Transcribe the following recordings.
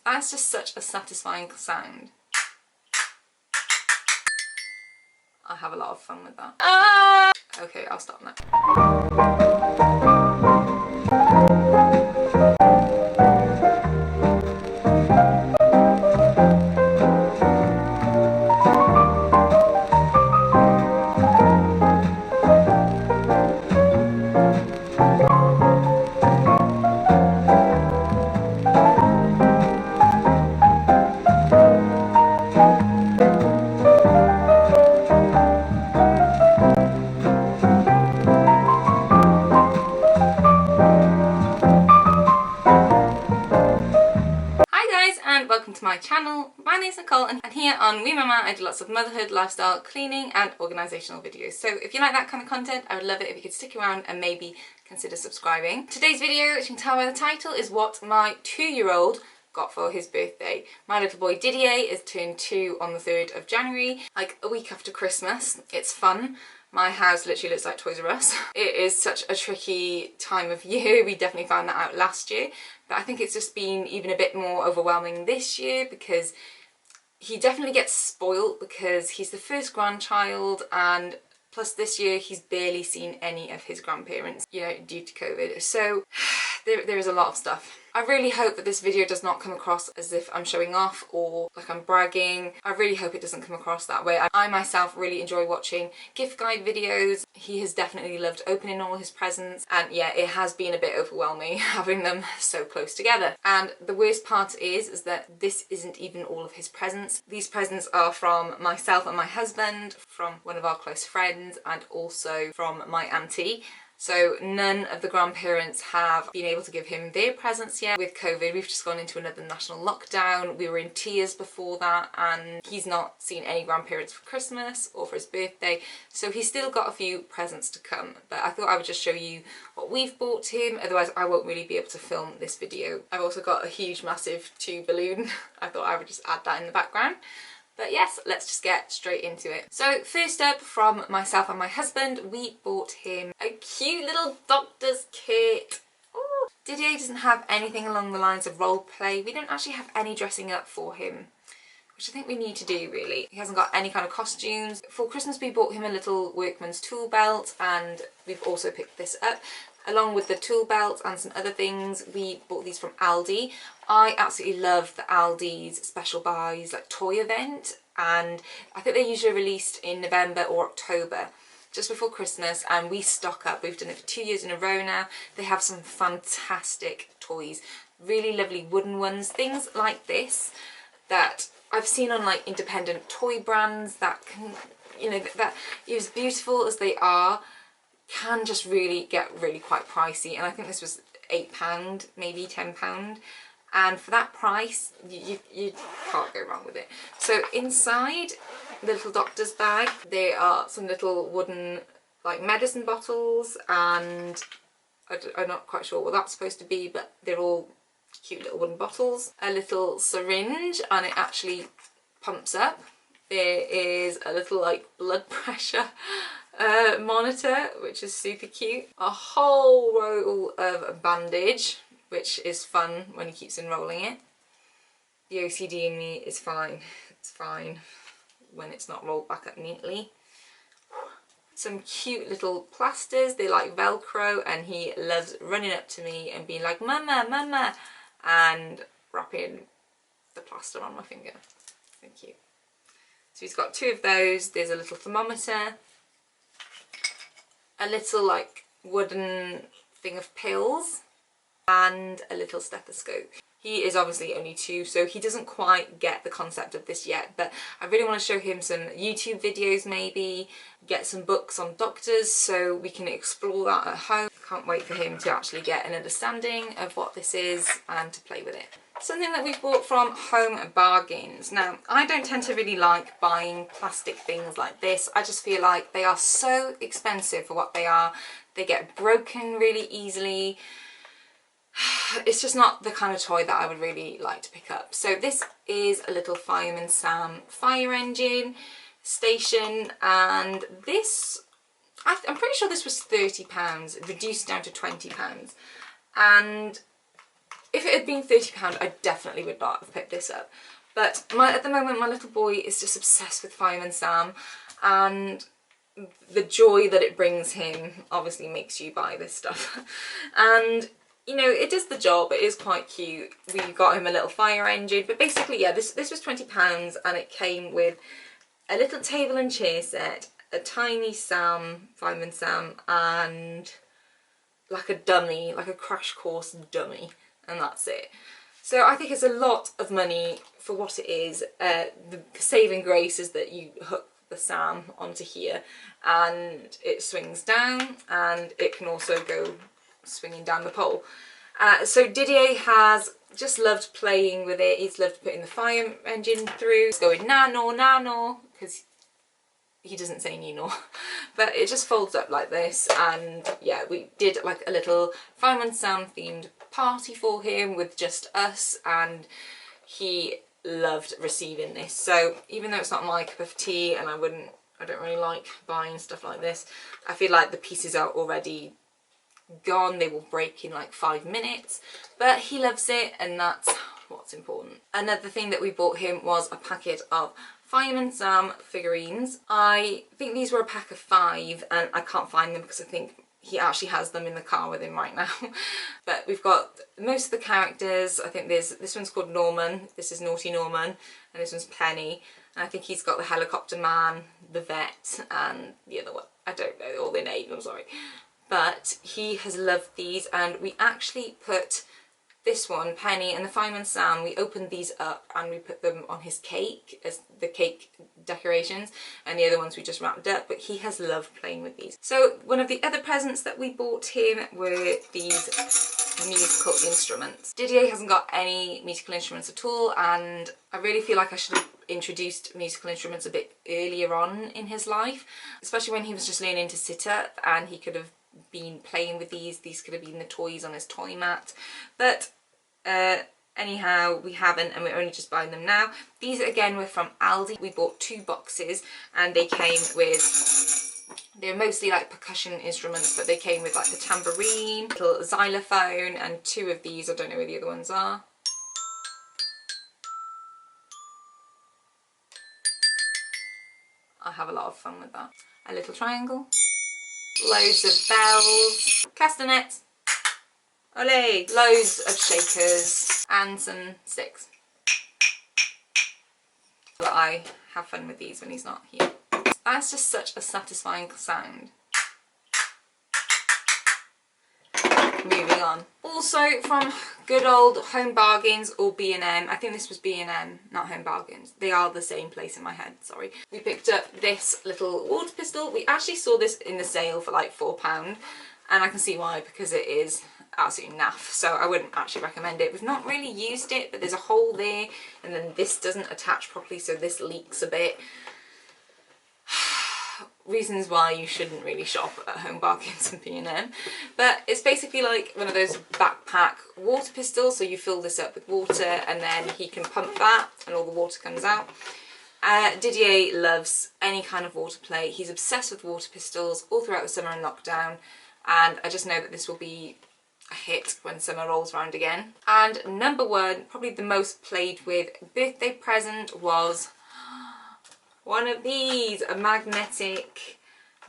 That's just such a satisfying sound. I have a lot of fun with that. Ah! Okay, I'll stop now. Welcome to my channel. My name is Nicole and here on We Mama I do lots of motherhood, lifestyle, cleaning and organisational videos. So if you like that kind of content, I would love it if you could stick around and maybe consider subscribing. Today's video, as you can tell by the title, is what my 2-year-old got for his birthday. My little boy Didier is turned 2 on the 3rd of January, like a week after Christmas. It's fun. My house literally looks like Toys R Us. It is such a tricky time of year. We definitely found that out last year, but I think it's just been even a bit more overwhelming this year because he definitely gets spoiled because he's the first grandchild, and plus this year he's barely seen any of his grandparents, you know, due to COVID. So there is a lot of stuff. I really hope that this video does not come across as if I'm showing off or like I'm bragging. I really hope it doesn't come across that way. I myself really enjoy watching gift guide videos. He has definitely loved opening all his presents, and yeah, it has been a bit overwhelming having them so close together. And the worst part is that this isn't even all of his presents. These presents are from myself and my husband, from one of our close friends, and also from my auntie. So none of the grandparents have been able to give him their presents yet. With COVID, we've just gone into another national lockdown. We were in tears before that, and he's not seen any grandparents for Christmas or for his birthday. So he's still got a few presents to come. But I thought I would just show you what we've bought him. Otherwise, I won't really be able to film this video. I've also got a huge, massive 2 balloon. I thought I would just add that in the background. But yes, let's just get straight into it. So first up, from myself and my husband, we bought him a cute little doctor's kit. Ooh. Didier doesn't have anything along the lines of role play. We don't actually have any dressing up for him, which I think we need to do really. He hasn't got any kind of costumes. For Christmas we bought him a little workman's tool belt, and we've also picked this up. Along with the tool belt and some other things, we bought these from Aldi. I absolutely love the Aldi's special buys, like toy event, and I think they're usually released in November or October, just before Christmas, and we stock up. We've done it for 2 years in a row now. They have some fantastic toys, really lovely wooden ones, things like this that I've seen on like independent toy brands that can, you know, that as beautiful as they are, can just really get really quite pricey. And I think this was £8, maybe £10, and for that price you can't go wrong with it. So inside the little doctor's bag there are some little wooden like medicine bottles, and I'm not quite sure what that's supposed to be, but they're all cute little wooden bottles. A little syringe, and it actually pumps up. There is a little like blood pressure monitor, which is super cute. A whole roll of bandage, which is fun when he keeps enrolling it. The OCD in me is fine. It's fine when it's not rolled back up neatly. Some cute little plasters. They like Velcro, and he loves running up to me and being like, "Mama, mama," and wrapping the plaster on my finger. So cute. So he's got 2 of those. There's a little thermometer, a little like wooden thing of pills, and a little stethoscope. He is obviously only 2, so he doesn't quite get the concept of this yet, but I really want to show him some YouTube videos, maybe get some books on doctors so we can explore that at home. Can't wait for him to actually get an understanding of what this is and to play with it. Something that we've bought from Home Bargains. Now, I don't tend to really like buying plastic things like this. I just feel like they are so expensive for what they are. They get broken really easily. It's just not the kind of toy that I would really like to pick up. So this is a little Fireman Sam fire engine station, and this, I'm pretty sure this was £30, reduced down to £20. And If it had been £30, I definitely would not have picked this up. But at the moment, my little boy is just obsessed with Fireman Sam, and the joy that it brings him obviously makes you buy this stuff. And you know, it does the job. It is quite cute. We got him a little fire engine, but basically, yeah, this was £20, and it came with a little table and chair set, a tiny Fireman Sam, and like a dummy, like a crash course dummy, and that's it. So I think it's a lot of money for what it is. The saving grace is that you hook the Sam onto here and it swings down, and it can also go swinging down the pole. So Didier has just loved playing with it. He's loved putting the fire engine through. He's going nano, nano, because he doesn't say Nino, but it just folds up like this. And yeah, we did like a little Fireman Sam themed party for him with just us, and he loved receiving this. So even though it's not my cup of tea, and I don't really like buying stuff like this, I feel like the pieces are already gone. They will break in like 5 minutes, but he loves it, and that's what's important. Another thing that we bought him was a packet of Fireman Sam figurines. I think these were a pack of 5, and I can't find them because I think he actually has them in the car with him right now. But we've got most of the characters. I think this one's called Norman, this is Naughty Norman, and this one's Penny. And I think he's got the helicopter man, the vet, and the other one. I don't know all their names, I'm sorry. But he has loved these, and we actually put this one, Penny, and the Fireman Sam, we opened these up and we put them on his cake as the cake decorations, and the other ones we just wrapped up, but he has loved playing with these. So one of the other presents that we bought him were these musical instruments. Didier hasn't got any musical instruments at all, and I really feel like I should have introduced musical instruments a bit earlier on in his life, especially when he was just learning to sit up, and he could have been playing with these could have been the toys on his toy mat. But anyhow, we haven't, and we're only just buying them now. These again were from Aldi. We bought 2 boxes, and they came with, they're mostly like percussion instruments, but they came with like the tambourine, little xylophone, and 2 of these. I don't know where the other ones are. I have a lot of fun with that. A little triangle. Loads of bells, castanets, ole, loads of shakers, and some sticks. But I have fun with these when he's not here. That's just such a satisfying sound. Moving on. Also from good old Home Bargains or B&M. I think this was B&M, not Home Bargains. They are the same place in my head, sorry. We picked up this little water pistol. We actually saw this in the sale for like £4, and I can see why, because it is absolutely naff, so I wouldn't actually recommend it. We've not really used it, but there's a hole there, and then this doesn't attach properly, so this leaks a bit. Reasons why you shouldn't really shop at Home Bargains and B&M. But it's basically like one of those backpack water pistols, so you fill this up with water and then he can pump that and all the water comes out. Didier loves any kind of water play. He's obsessed with water pistols all throughout the summer and lockdown, and I just know that this will be a hit when summer rolls around again. And number 1, probably the most played with birthday present, was one of these, a magnetic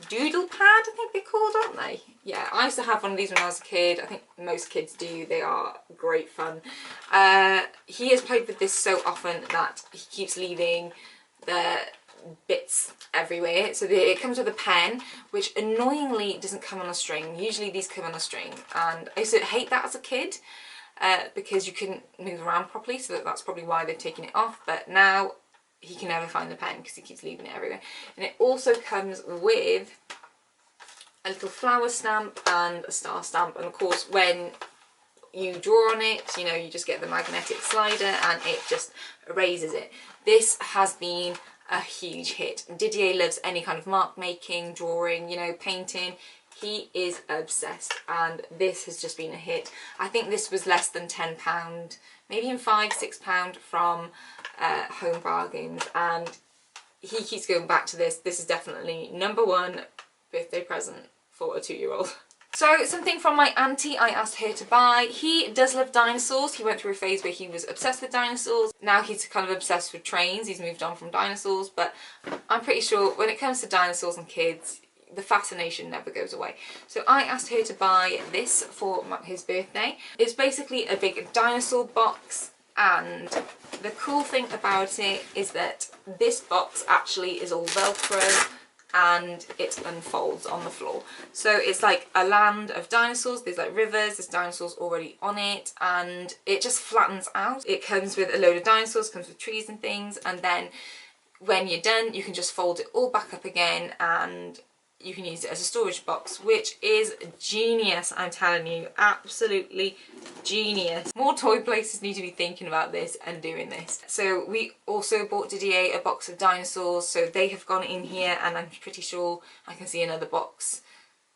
Doodle Pad, I think they're called, aren't they? Yeah, I used to have one of these when I was a kid. I think most kids do. They are great fun. He has played with this so often that he keeps leaving the bits everywhere. So it comes with a pen, which annoyingly doesn't come on a string. Usually these come on a string, and I used to hate that as a kid because you couldn't move around properly, so that's probably why they've taken it off. But now he can never find the pen because he keeps leaving it everywhere. And it also comes with a little flower stamp and a star stamp, and of course when you draw on it, you know, you just get the magnetic slider and it just erases it. This has been a huge hit. Didier loves any kind of mark making, drawing, you know, painting. He is obsessed, and this has just been a hit. I think this was less than £10, maybe even £5–6 from Home Bargains, and he keeps going back to this. This is definitely number 1 birthday present for a 2-year-old. So something from my auntie I asked her to buy. He does love dinosaurs. He went through a phase where he was obsessed with dinosaurs. Now he's kind of obsessed with trains. He's moved on from dinosaurs, but I'm pretty sure when it comes to dinosaurs and kids, the fascination never goes away. So I asked her to buy this for his birthday. It's basically a big dinosaur box, and the cool thing about it is that this box actually is all Velcro and it unfolds on the floor. So it's like a land of dinosaurs. There's like rivers, there's dinosaurs already on it, and it just flattens out. It comes with a load of dinosaurs, comes with trees and things, and then when you're done you can just fold it all back up again and you can use it as a storage box, which is genius. I'm telling you, absolutely genius. More toy places need to be thinking about this and doing this. So we also bought Didier a box of dinosaurs, so they have gone in here, and I'm pretty sure I can see another box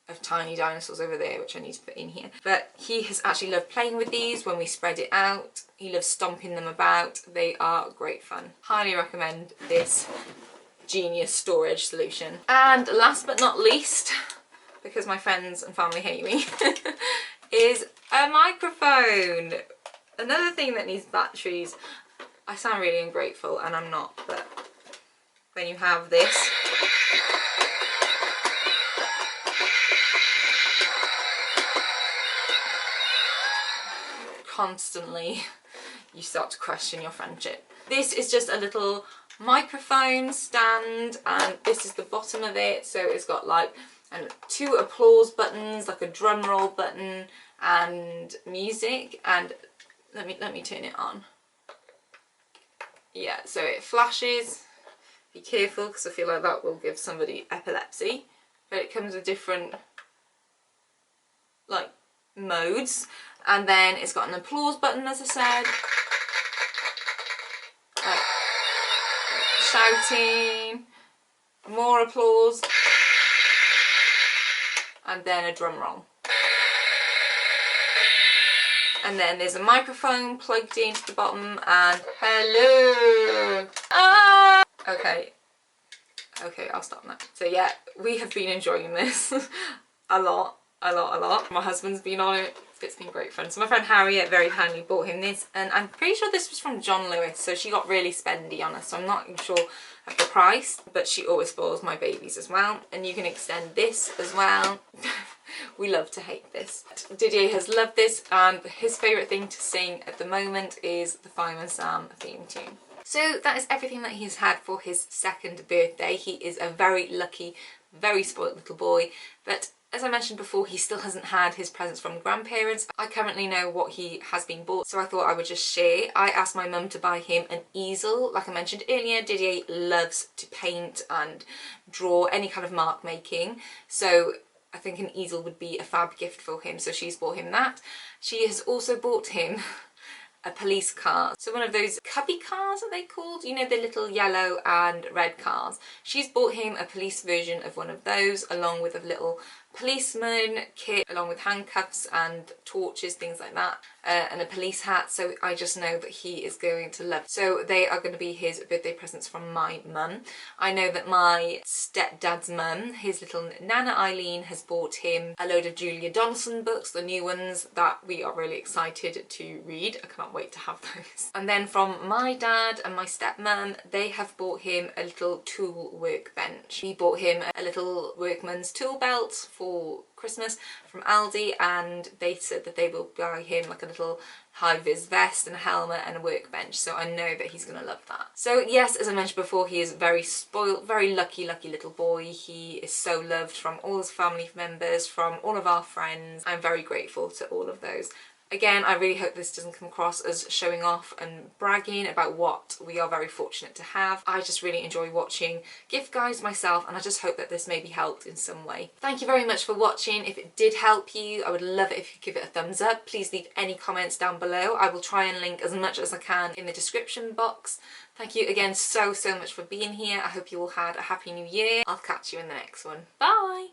of tiny dinosaurs over there which I need to put in here. But he has actually loved playing with these when we spread it out. He loves stomping them about. They are great fun. Highly recommend this genius storage solution. And last but not least, because my friends and family hate me, is a microphone. Another thing that needs batteries. I sound really ungrateful and I'm not, but when you have this, constantly you start to question your friendship. This is just a little microphone stand, and this is the bottom of it. So it's got like two applause buttons, like a drum roll button, and music. And let me turn it on. Yeah, so it flashes. Be careful because I feel like that will give somebody epilepsy. But it comes with different like modes, and then it's got an applause button, as I said. Shouting, more applause, and then a drum roll. And then there's a microphone plugged into the bottom, and hello! Ah! Okay, I'll stop now. So yeah, we have been enjoying this a lot. My husband's been on it. It's been great fun. So my friend Harriet very kindly bought him this, and I'm pretty sure this was from John Lewis, so she got really spendy on us, so I'm not even sure of the price, but she always spoils my babies as well. And you can extend this as well. We love to hate this. Didier has loved this, and his favourite thing to sing at the moment is the Fireman Sam theme tune. So that is everything that he's had for his second birthday. He is a very lucky, very spoilt little boy, but as I mentioned before, he still hasn't had his presents from grandparents. I currently know what he has been bought, so I thought I would just share. I asked my mum to buy him an easel. Like I mentioned earlier, Didier loves to paint and draw, any kind of mark making, so I think an easel would be a fab gift for him, so she's bought him that. She has also bought him a police car. So one of those cubby cars, are they called? You know, the little yellow and red cars. She's bought him a police version of one of those, along with a little policeman kit, along with handcuffs and torches, things like that, and a police hat. So I just know that he is going to love it. So they are going to be his birthday presents from my mum. I know that my stepdad's mum, his little Nana Eileen, has bought him a load of Julia Donaldson books, the new ones that we are really excited to read. I can't wait to have those. And then from my dad and my stepmum, they have bought him a little tool workbench. We bought him a little workman's tool belt for Christmas from Aldi, and they said that they will buy him like a little high-vis vest and a helmet and a workbench, so I know that he's going to love that. So yes, as I mentioned before, he is very spoiled, very lucky little boy. He is so loved from all his family members, from all of our friends. I'm very grateful to all of those. Again, I really hope this doesn't come across as showing off and bragging about what we are very fortunate to have. I just really enjoy watching gift guides myself, and I just hope that this maybe helped in some way. Thank you very much for watching. If it did help you, I would love it if you give it a thumbs up. Please leave any comments down below. I will try and link as much as I can in the description box. Thank you again so much for being here. I hope you all had a happy new year. I'll catch you in the next one. Bye!